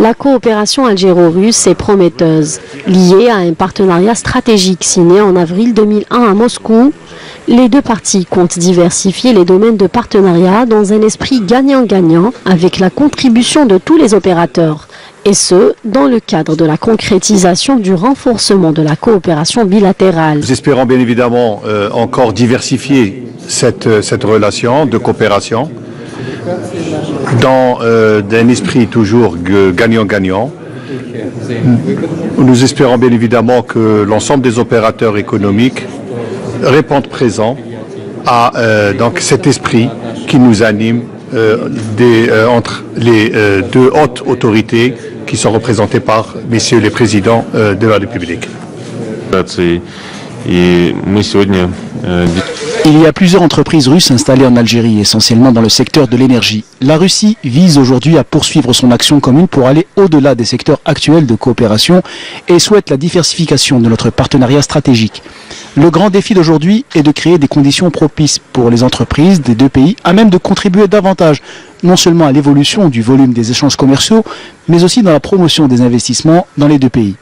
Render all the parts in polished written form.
La coopération algéro-russe est prometteuse. Liée à un partenariat stratégique signé en avril 2001 à Moscou, les deux parties comptent diversifier les domaines de partenariat dans un esprit gagnant-gagnant avec la contribution de tous les opérateurs. Et ce, dans le cadre de la concrétisation du renforcement de la coopération bilatérale. Nous espérons bien évidemment encore diversifier cette relation de coopération dans un esprit toujours gagnant-gagnant. Nous espérons bien évidemment que l'ensemble des opérateurs économiques répondent présents à donc cet esprit qui nous anime entre les deux hautes autorités qui sont représentées par messieurs les présidents de la République. Il y a plusieurs entreprises russes installées en Algérie, essentiellement dans le secteur de l'énergie. La Russie vise aujourd'hui à poursuivre son action commune pour aller au-delà des secteurs actuels de coopération et souhaite la diversification de notre partenariat stratégique. Le grand défi d'aujourd'hui est de créer des conditions propices pour les entreprises des deux pays à même de contribuer davantage non seulement à l'évolution du volume des échanges commerciaux, mais aussi dans la promotion des investissements dans les deux pays.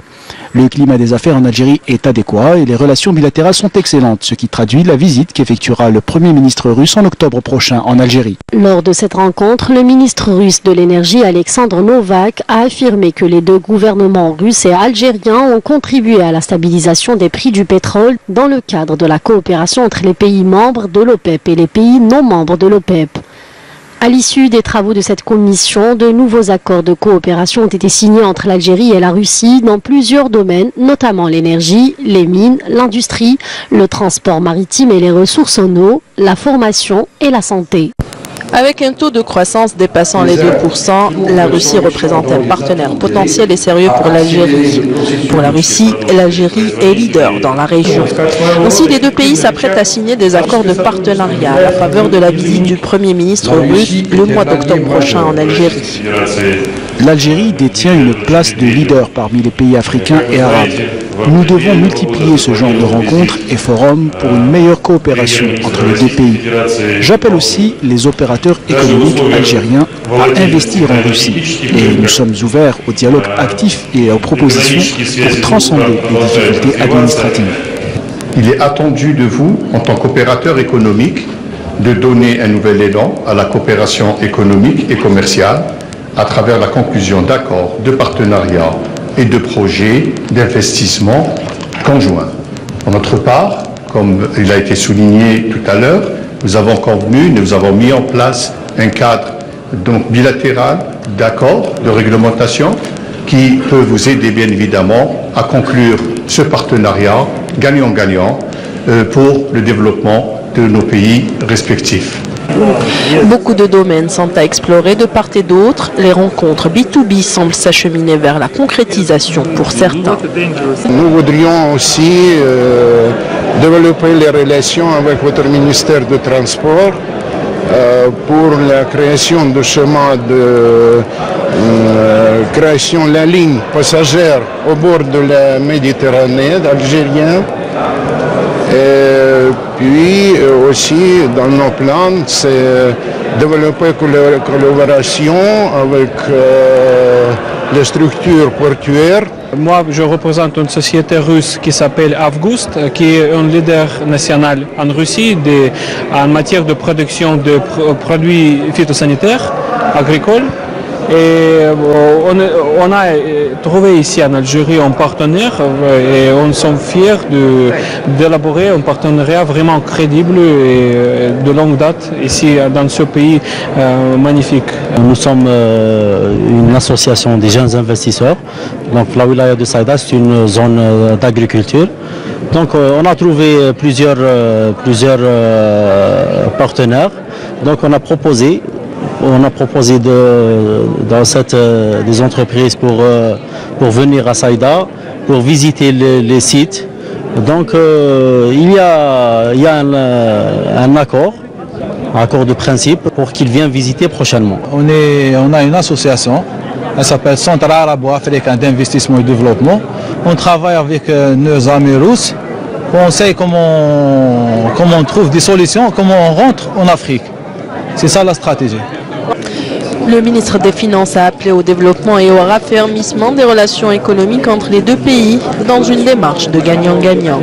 Le climat des affaires en Algérie est adéquat et les relations bilatérales sont excellentes, ce qui traduit la visite qu'effectuera le Premier ministre russe en octobre prochain en Algérie. Lors de cette rencontre, le ministre russe de l'énergie Alexandre Novak a affirmé que les deux gouvernements russes et algériens ont contribué à la stabilisation des prix du pétrole dans le cadre de la coopération entre les pays membres de l'OPEP et les pays non membres de l'OPEP. À l'issue des travaux de cette commission, de nouveaux accords de coopération ont été signés entre l'Algérie et la Russie dans plusieurs domaines, notamment l'énergie, les mines, l'industrie, le transport maritime et les ressources en eau, la formation et la santé. Avec un taux de croissance dépassant les 2%, la Russie représente un partenaire potentiel et sérieux pour l'Algérie. Pour la Russie, l'Algérie est leader dans la région. Ainsi, les deux pays s'apprêtent à signer des accords de partenariat à la faveur de la visite du Premier ministre russe le mois d'octobre prochain en Algérie. L'Algérie détient une place de leader parmi les pays africains et arabes. Nous devons multiplier ce genre de rencontres et forums pour une meilleure coopération entre les deux pays. J'appelle aussi les opérateurs économiques algériens à investir en Russie. Et nous sommes ouverts au dialogue actif et aux propositions pour transcender les difficultés administratives. Il est attendu de vous, en tant qu'opérateur économique, de donner un nouvel élan à la coopération économique et commerciale à travers la conclusion d'accords de partenariat et de projets d'investissement conjoints. Pour notre part, comme il a été souligné tout à l'heure, nous avons convenu, nous avons mis en place un cadre donc bilatéral d'accords de réglementation qui peut vous aider bien évidemment à conclure ce partenariat gagnant-gagnant pour le développement de nos pays respectifs. Beaucoup de domaines sont à explorer de part et d'autre. Les rencontres B2B semblent s'acheminer vers la concrétisation pour certains. Nous voudrions aussi développer les relations avec votre ministère du Transport pour la création de chemins de création de la ligne passagère au bord de la Méditerranée algérienne. Et puis aussi dans nos plans, c'est développer une collaboration avec les structures portuaires. Moi, je représente une société russe qui s'appelle Avgust, qui est un leader national en Russie en matière de production de produits phytosanitaires agricoles. Et on a trouvé ici en Algérie un partenaire et on est fiers d'élaborer un partenariat vraiment crédible et de longue date ici dans ce pays magnifique. Nous sommes une association des jeunes investisseurs. Donc la wilaya de Saïda, c'est une zone d'agriculture. Donc on a trouvé plusieurs partenaires. Donc on a proposé des entreprises pour venir à Saïda, pour visiter les sites. Donc il y a un accord de principe pour qu'ils viennent visiter prochainement. On a une association, elle s'appelle Centre arabo-africain d'investissement et développement. On travaille avec nos amis russes. On sait comment on trouve des solutions, comment on rentre en Afrique. C'est ça la stratégie. Le ministre des Finances a appelé au développement et au raffermissement des relations économiques entre les deux pays dans une démarche de gagnant-gagnant.